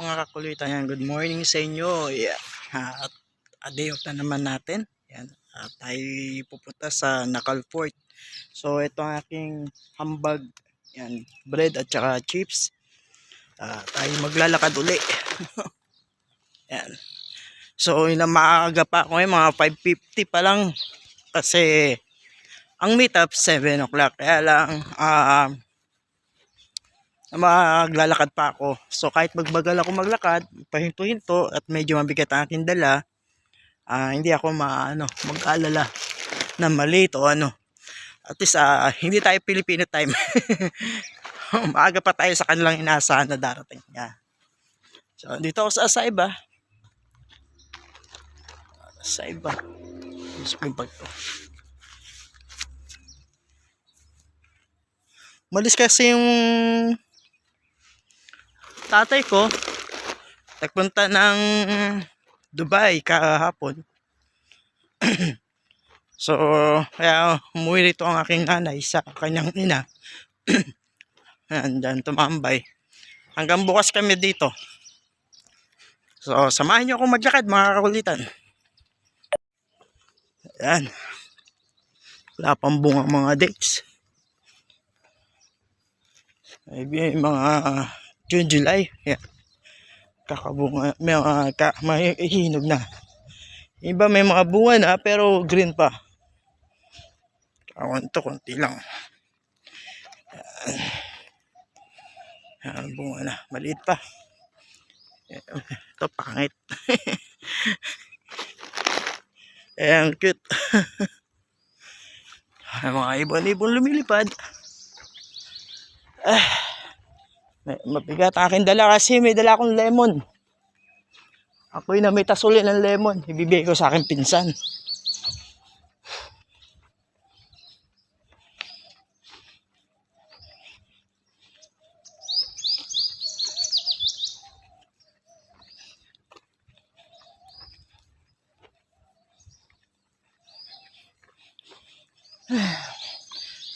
mga kakulitan yan, good morning sa inyo. Yeah. At a day off na naman natin. Yan. At tayo pupunta sa Nakal Fort. So ito ang aking hambag. Yan, bread at saka chips. Tayo maglalakad uli. Yan. So yun ang maaga pa ako ngayon, mga 5:50 pa lang. Kasi ang meet up 7 o'clock. Kaya lang maglalakad pa ako. So kahit magbagal ako maglakad, pahinto-hinto at medyo mabigat ang aking dala, hindi ako mag-alala na mali o ano. At least hindi tayo Filipino time. Maaga pa tayo sa kanilang inaasahan na darating. Yeah. So dito ako sa Saiba. Saiba. Gusto ko yung bag to. Malis kasi yung tatay ko, nagpunta ng Dubai kahapon. So kaya umuwi rito ang aking nanay sa kanyang ina. Andyan tumambay hanggang bukas kami dito. So samahan niyo akong maglakad, mga kakulitan. Ayan, wala pang bunga mga dates. Maybe mga June, July. Yeah. Kakabunga, may hinog na. Iba may mga bunga na pero green pa. Kawan to, konti lang. Yan, bunga na, maliit pa. Ito pangit. Ayan, cute. Mga ibon-ibon lumilipad. Mabigat ang aking dala kasi may dala akong lemon. Ako'y na may tasuli ng lemon. Ibibigay ko sa aking pinsan.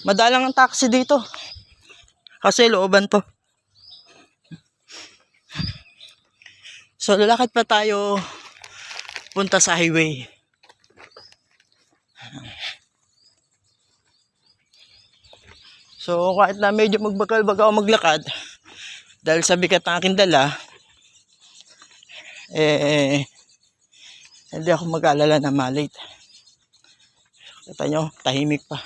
Madalang ang taxi dito. Kasi looban to. So lalakad pa tayo punta sa highway. So kahit na medyo magbagal-bagal ako maglakad dahil sa bigat ng aking dala, hindi ako mag-alala na malate. Kita nyo, tahimik pa.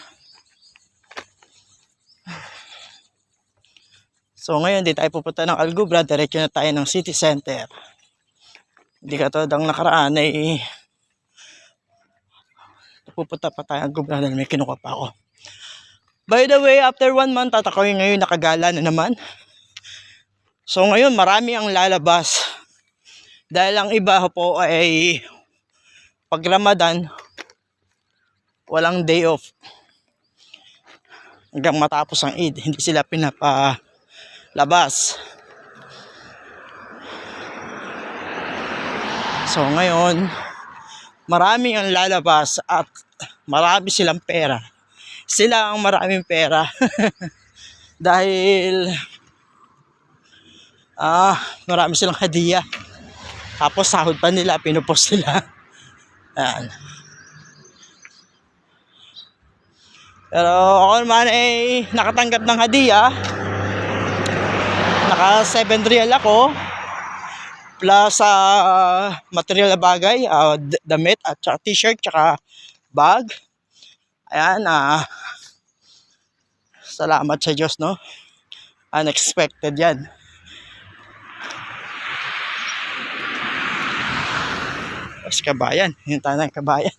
So ngayon, di tayo pupunta ng Algubra, diretso na tayo ng city center. Hindi katulad ang nakaraan ay pupunta pa tayo ng Algubra dahil may kinuha pa ako. By the way, after 1 month, at ako ngayon nakagala na naman. So ngayon, marami ang lalabas. Dahil ang iba po ay pag Ramadan, walang day off. Hanggang matapos ang Eid, hindi sila labas. So ngayon, maraming ang lalabas at marami silang pera. Sila ang maraming pera. Dahil marami silang hadiah. Tapos sahod pa nila, pinupost nila. Ayan. Pero ako naman ay nakatanggap ng hadiah. Naka 7 real ako plus material na bagay, damit at saka t-shirt tsaka bag. Ayan, salamat sa Diyos, no? Unexpected yan. Tapos kabayan, yung tanang kabayan.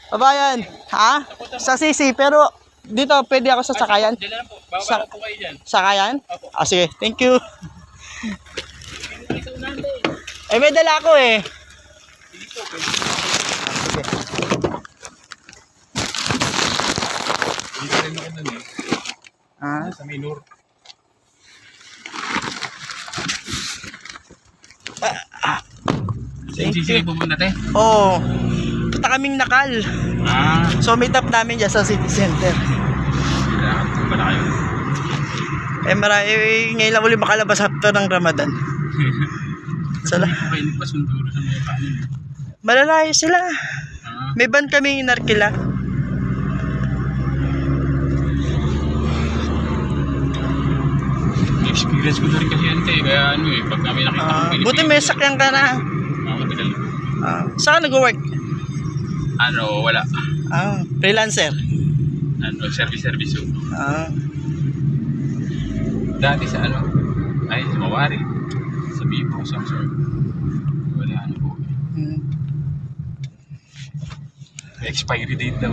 Kabayan, ha? Sa Sisi, pero dito pwede ako sa sakayan. Diyan lang po. Baba po kayo dyan. Sakayan? Opo. Sige, thank you. May dala ako eh. Dito, pwede. Sige. Dito rin ako nun eh. Sa minor. Sige po muna tayo. Oo. Punta kaming Nakal. So meet up namin dyan sa city center. Kailangan po pala pala kayo. Ngayon lang ulit makalabas after ng Ramadan. Sala. Okay, nagpasunduro sa mga kanin. Malalayo sila. Ah, May ban kami inarkila. experience ko na rin kasi yan tayo. Kaya ano eh, pag kami nakita ng Pilipino. Buti may sakyan ka na. Kapital. Saan ka nag-work? Ano, wala. Freelancer. Ano, service. So. Ah, Dati sa ano, ay, sa Mawari. Sa Bibo, Samsung. Wala ano po. hmm. May expiry date daw.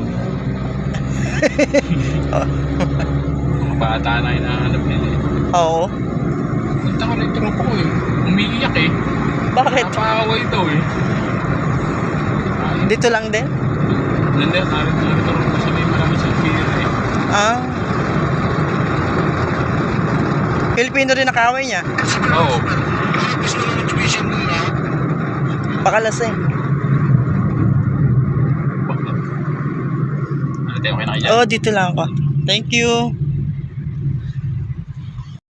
Mga bata na hinahanap nila eh. Oo. Punta ko na yung tropa ko eh. Umiiyak eh. Bakit? Napaaway daw eh. Dito lang din? Nandiyan, narito kasi may marami sa pier eh. Pilipino rin nakaway niya. Oo. Baka lasing. Ano tayo, okay na kayo dyan? Oo, dito lang ako. Thank you.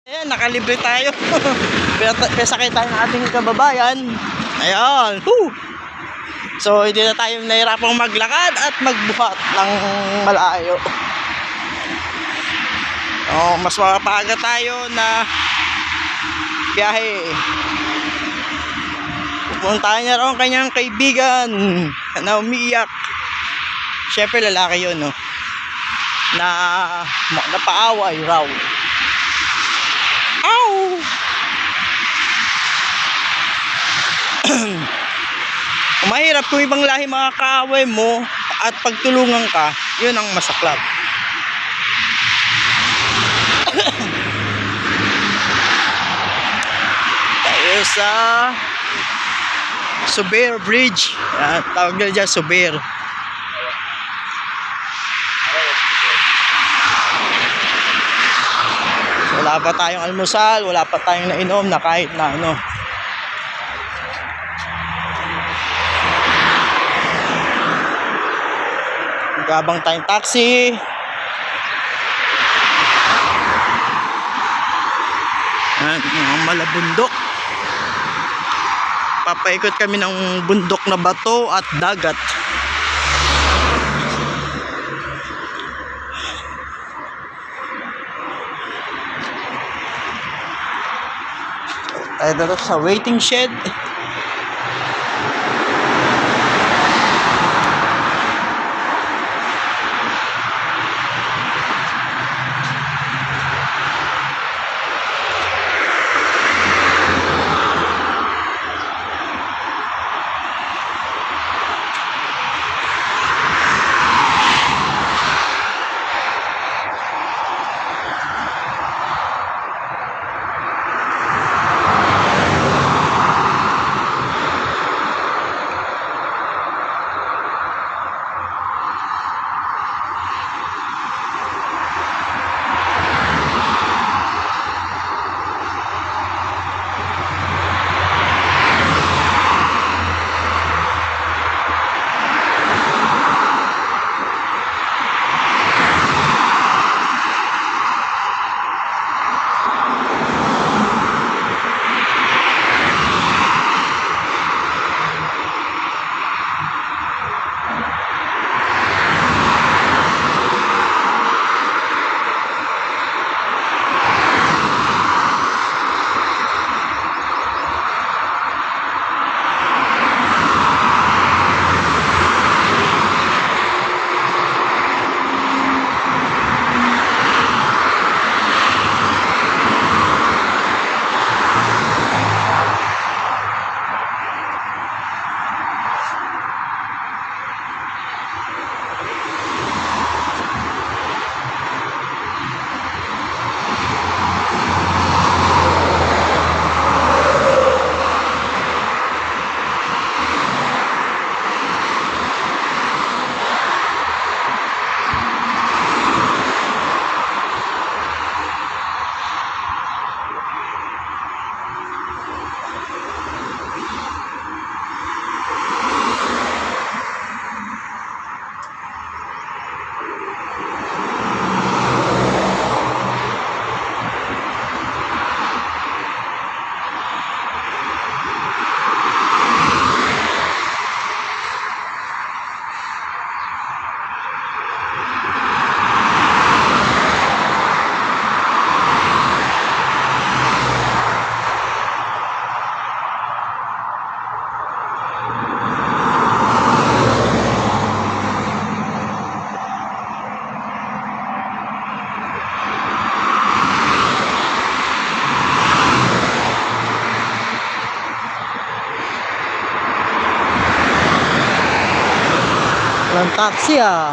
Ayan, nakalibre tayo. Pesakay tayo ng ating kababayan. Ayan. Woo! So, hindi na tayo nahirapang maglakad at magbuhat ng malayo. Mas mapapaga tayo na biyahe. Pupuntahan niya raw ang kanyang kaibigan na umiiyak. Siyempre lalaki yun, no? Na napaaway raw. Ow! Mahirap kung ibang lahi mga kaaway mo at pagtulungan ka, yun ang masaklap. Tayo sa Suber Bridge. Tawag nila dyan, Suber. Wala pa tayong almusal, wala pa tayong nainom na kahit na ano. Gabang tayong taxi. Mga malabundok. Papaikot kami ng bundok na bato at dagat. Tayo dito sa waiting shed. Walang taxi ah.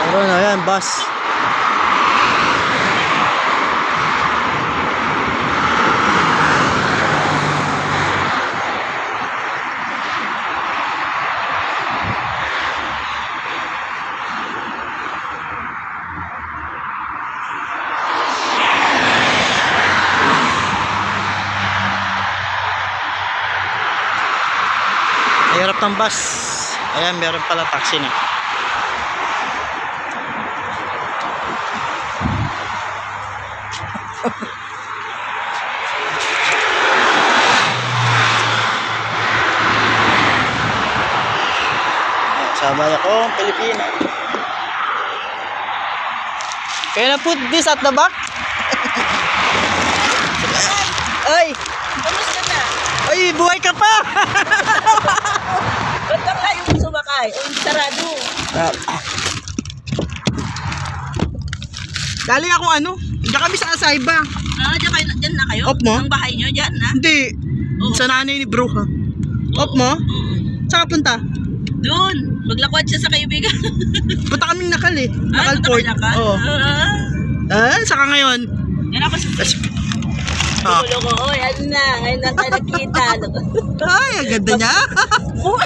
Meron na yan, bus. Hirap ng bus. Ayan, meron pala taxi na. Sabay ako, Pilipina. Can I put this at the back? Ay! Kamusta na? Ay, buhay ka pa! Ba't ka kayo sumakay? O sarado? Dali ako ano? Diyan kami sa Asayba. Dyan na kayo? Off mo? Ang bahay nyo, dyan na? Hindi. Oo. Sa nanay ni bro ha. Off mo? Saan ka punta? Doon. Maglakwat siya sa kaibigan. Punta kaming Nakal eh. Nakal Punta Port. kayo na ka? Oo. Saka ngayon. Yan ako sa Loko. Oy, ano na? Ngayon na tayo nakita. Ay, ang ganda niya.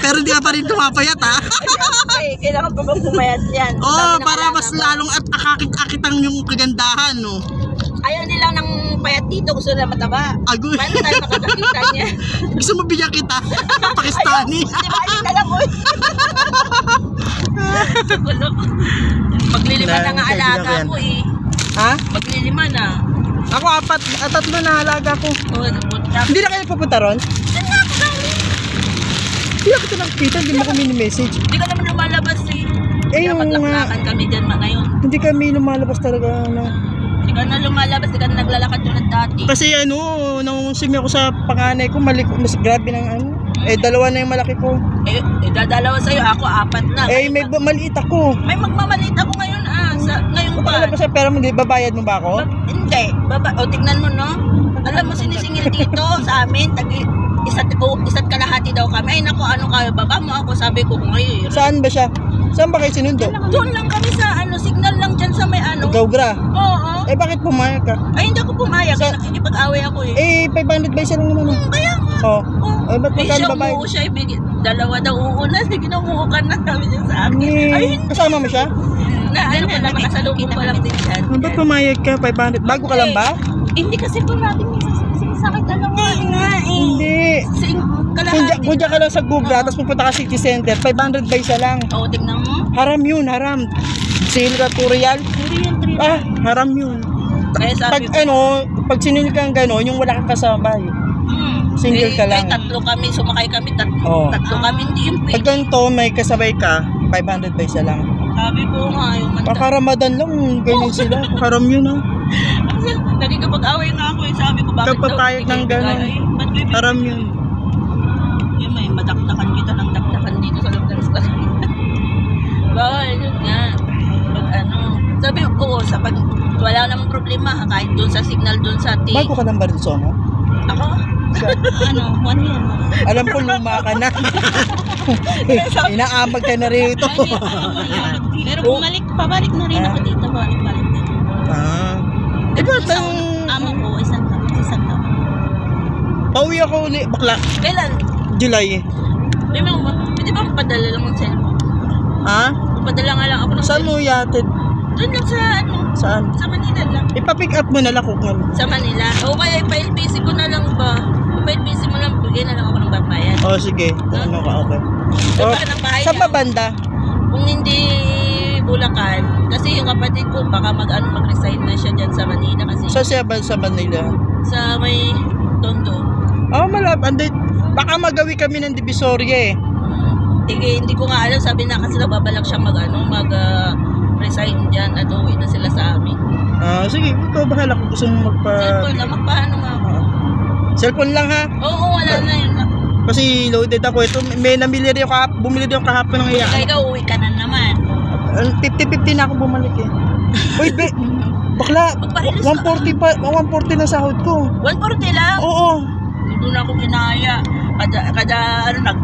Pero hindi ka pa rin tumapayat ha. Ay, kailangan pa bang pumayat yan? Oo, para mas lalong at akakit-akit ang yung kagandahan no. Ayaw nila ng payat dito. Gusto na mataba. Agoy. Paano tayo makakakita niya? Gusto mo bigyan kita? Pakistani. Di ba? Ayun na lang, oy. Gulo. Maglilima na nga alaga ko eh. Ha? Maglilima na. Ako tatlo na halaga ko. Hindi na kayo pupunta ron? Hindi ako ito nakikita, hindi mo ko mini-message. Hindi ka naman lumalabas eh. Eh, Kaya yung maglaklakan kami dyan ngayon. Hindi kami lumalabas talaga. Ano. Hindi ka na lumalabas, hindi ka na naglalakad tulad dati. Kasi ano, nung simi ako sa panganay ko, mas grabe ng ano. Eh, dalawa na yung malaki ko. Eh, dadalawa sa'yo, ako apat na. Eh, may maliit ako. May magmamalit ako ngayon ngayong Punta ka buwan. na ba sa pera mo, di babayad mo ba ako? Hindi. O, tignan mo, no? Alam mo, sinisingil dito sa amin, isa't kalahati daw kami. Ay, naku, ano kayo, baba mo ako, sabi ko kung ngayon. Saan ba siya? Saan ba kayo sinundo? Doon lang kami sa, signal lang dyan sa may Gawgra. Oo. Eh, bakit pumayag ka? Ay, hindi ako pumayag. Sa- Nakikipag-away ako eh. Eh, 500 ba isa lang naman? Kaya nga. Oh. Oh. Eh, ba't Eh, magkano siya babayad? umuo siya, dalawa daw uuna, sige na umuo ka na, sabi niya sa akin. Ay, Eh, kasama mo siya? ano pa lang, nakasalubong pa lang din dyan. Ba't pumayag ka? 500? Bago ka lang ba? Hindi kasi po natin sakit alam mo. Nga eh. Hindi. Sing Kung kalahati. dyan ka lang sa Gugla, tapos pupunta ka City Center, 500 ba isa lang? Oo, tignan mo. Haram yun, haram. Sale ka, tutorial. Ah, haram yun. Kaya sabi ko, Pag sinil kang gano'n, yung wala kang kasama eh. single ka lang. Tatlo kami, sumakay kami, Oo. tatlo kami, hindi yung Pag ganito, may kasabay ka, 500 ba isa lang? Sabi ko nga, yung Paka-Ramadan lang, ganyan sila. Haram yun ha. Nagkikapag-away nga ako, sabi ko, bakit Kapapayag ng gano'n. Haram yun. Yun, may madakdakan kita ng dakdakan dito sa loob ng restaurant. Bawal, yun nga. Sabi ko, pag wala namang problema, kahit doon sa signal doon sa Bago ka ng Barzona? Ako? 1 year. Alam ko luma ka na. Inaamag ka na rin ito. Pero pabalik na rin ako dito, balik din. Eh ba't ang... Amo ko, isang taon. Pauwi ako ulit, bakla. Kailan? July. Pwede ba mapadala lang ng cellphone? Ha? Mapadala nga lang ako ng Saan mo yatid? Doon lang sa Saan? sa Manila lang. Ipa-pick up mo na lang kung ano. Sa Manila. O kaya ipa-LPC ko na lang ba? Ipa-LPC mo lang, bigyan na lang ako ng babayan. Oh, sige. Ano ka, okay. Doon Oh, pa ng bahay saan lang. ba banda? Kung hindi Bulacan, kasi yung kapatid ko, baka mag-resign na siya dyan sa Manila kasi Sa Manila. sa may Tondo. Oh, malap. Baka magawi kami ng Divisoria eh. Hindi ko nga alam, sabi na kasi nababalak siya mag-resign dyan at uwi na sila sa amin. Sige, ikaw bahala kung gusto mo Cellphone lang, magpaano nga ako? Cellphone lang ha. Oo, wala na yun. Kasi loaded ako ito. Bumili rin ako kahapon ng iya. Kaya ikaw, uwi ka na naman. 50-50 na ako bumalik eh. Uy, bakla, 140 na sahod ko. 140 lang? Oo. Doon ako ginaya. Kada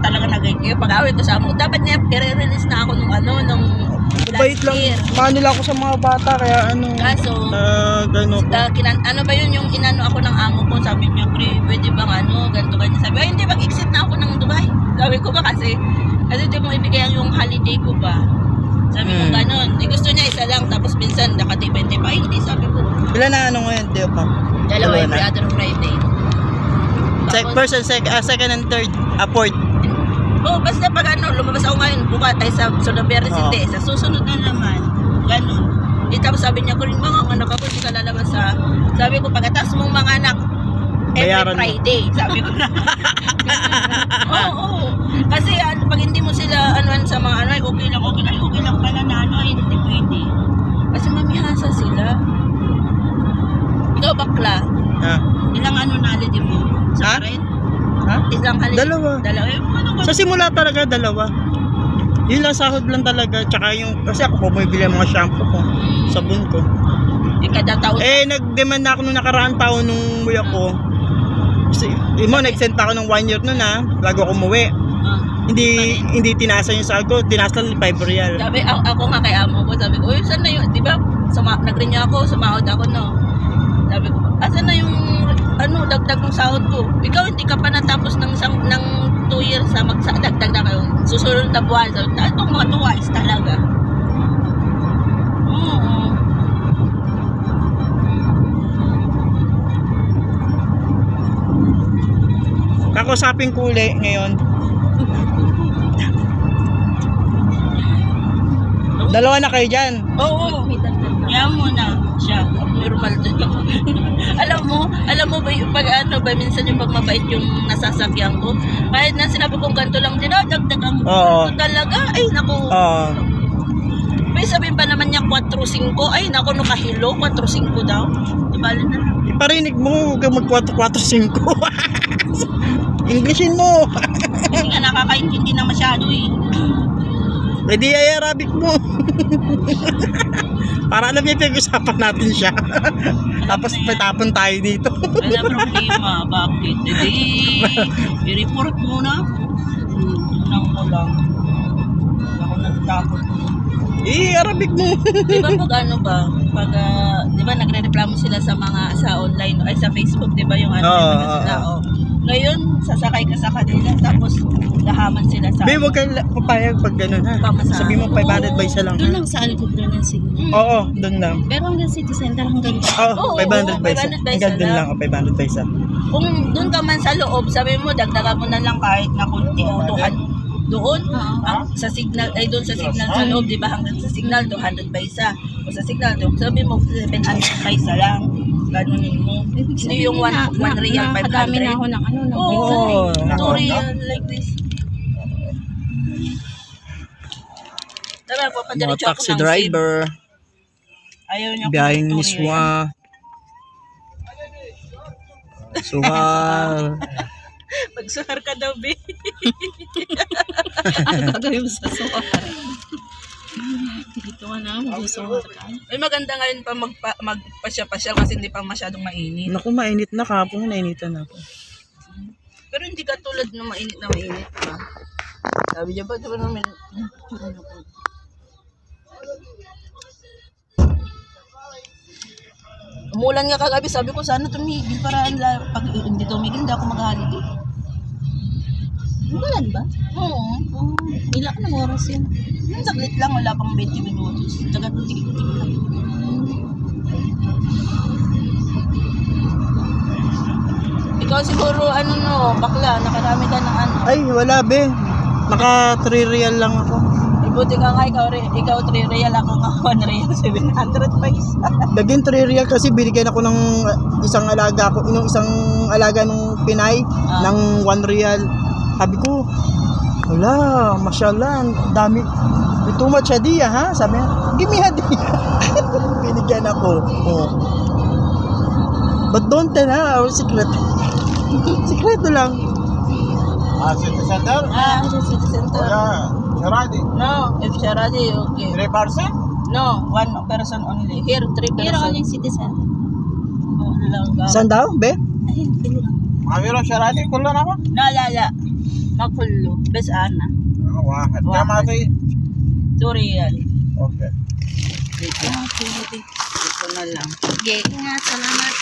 talaga nagiging pag-away ko sa amo. Dapat niya i-release na ako nung Bait lang. Paano lang ako sa mga bata, kaya ano. Kaso, Gano ko. ano ba yun yung inano ako ng amo ko? Sabi niya, pre, pwede bang ganito, ganyan. Sabi, ay hindi, mag-exit na ako ng Dubai. Sabi ko ba kasi di mo ibigay yung holiday ko ba? Sabi ko gano'n. Gusto niya isa lang, tapos minsan nakatipay-tipay. Ay, hindi, sabi ko. Ilan na ano ngayon, Teo pa? Dalawa every na. other Friday. First and second and third, fourth. Basta pag lumabas ako ngayon, bukas ay sa November hindi. Sa susunod na naman, gano'n. Tapos sabi niya, kung mga anak ako, hindi ka lalabas sa, sabi ko, pagkatas mong mga anak, every Bayaran mo. Friday, sabi ko na. Oo. Kasi pag hindi mo sila, sa mga ay okay lang pala na ay hindi pwede. Kasi mamihasa sila. Ikaw bakla, ilang knowledge mo? Sa rin? Ha? Isang halik? Dalawa. Sa simula talaga, dalawa. Yun lang, sahod lang talaga. Tsaka kasi ako bumibili ang mga shampoo ko, sabon ko. Kada taon. Nag-demand na ako nung nakaraang taon nung umuwi ako. Nag-send ako ng 1 year nun bago ako umuwi. Hindi tinasa yung sahod ko, tinasa lang 5 real. Sabi, ako nga kay amo ko, sabi ko, saan na yun? Diba, nag-renew ako, sumahod ako, no? Sabi ko, asan na yung dagdag ng sahod ko? Ikaw hindi ka pa natapos ng 2 years sa dagdag na kayo. Susunod na buwan. Sabi, itong mga tuwais talaga. Oo. Kakusapin ko uli ngayon. Dalawa na kayo dyan. Oo. Kaya mo na siya. Normal din ako. alam mo ba yung minsan yung pag mabait yung nasasakyan ko. Kahit na sinabi kong ganito lang, dinadagdagan ko. Oo. Talaga, ay naku. Oo. May sabihin pa naman niya 4-5. Ay naku, no kahilo, 4-5 daw. Ibali na. Iparinig mo, huwag kang mag-4-4-5. Englishin mo. Hindi nga nakakaintindi na masyado eh. Pwede ay Arabic mo. Para alam niya pag-usapan natin siya. Tapos patapon tayo dito. Wala problema. Bakit? I-report muna. Unang ko lang. Ako nagtapon. Arabic mo. Di ba pag di ba nagre-reklamo sila sa online, ay sa Facebook, di ba yung sila, Ngayon, sasakay ka sa kanila, tapos lahaman sila sa... Be, huwag kang papayag pag gano'n ha. Sabi mo 500 by isa lang. Doon lang sa likod na ng signal. Oo, doon lang. Pero hanggang city center hanggang Oo, 500 by isa. 500 by isa Hanggang doon lang, 500 by isa. Kung doon ka man sa loob, sabi mo, dagdagan mo na lang kahit na kunti o 200. Doon, sa signal, ay doon sa signal sa loob, di ba? Hanggang sa signal, 200 by isa. O sa signal, sabi mo, 700 by isa lang. Ganunin mo. Hindi yung 1 real, 500. Nakadami na ako ng Oo. 2 real like this. Sabi, Mga papadiretso ako taxi ng driver. Ayaw niya Biyaheng kung ni Swa. Suhal. Magsuhar ka daw, be. Ano gagawin mo sa suwar? Dito ka na, mag-suwar ka. Ay, maganda ngayon pa magpasya-pasyal kasi hindi pa masyadong mainit. Naku, mainit na kapon. Nainitan ako. Pero hindi ka tulad ng mainit na mainit pa. Sabi niya ba, diba naman? Umulan nga kagabi, sabi ko sana tumigil para pag hindi tumigil, hindi ako mag-holiday. Umulan ba? Oo. Ilan ng oras yun? Saglit lang, wala pang 20 minutos. Taga tigil-tigil lang. Ikaw siguro, bakla, nakarami ka ng Ay, wala be. Naka 3 real lang ako. Buti ka nga, ikaw 3 real, ako nga 1 real, 700 pa isa. Lagyan 3 real kasi binigyan ako ng isang alaga ko, yung isang alaga ng Pinay ng 1 real. Sabi ko, wala, mashallah, dami. Too much hadiah ha? Sabi niya, give me hadiah. Binigyan ako. Oh. But don't tell ha, our secret. Sikreto lang. City center? Sa city center. Sharadi. No, if Sharadi, okay. 3%? No, 1 person only. Here, 3 Pero person. only city center. Oh, lang. Saan daw, be? Ayun, pili lang. معاميرو شراتي كلنا ما؟ لا لا لا ما كله بس أنا واحد كم واحد. أعطي؟ 2 ريال أوكي dito dito na lang Okay, ingat. Salamat.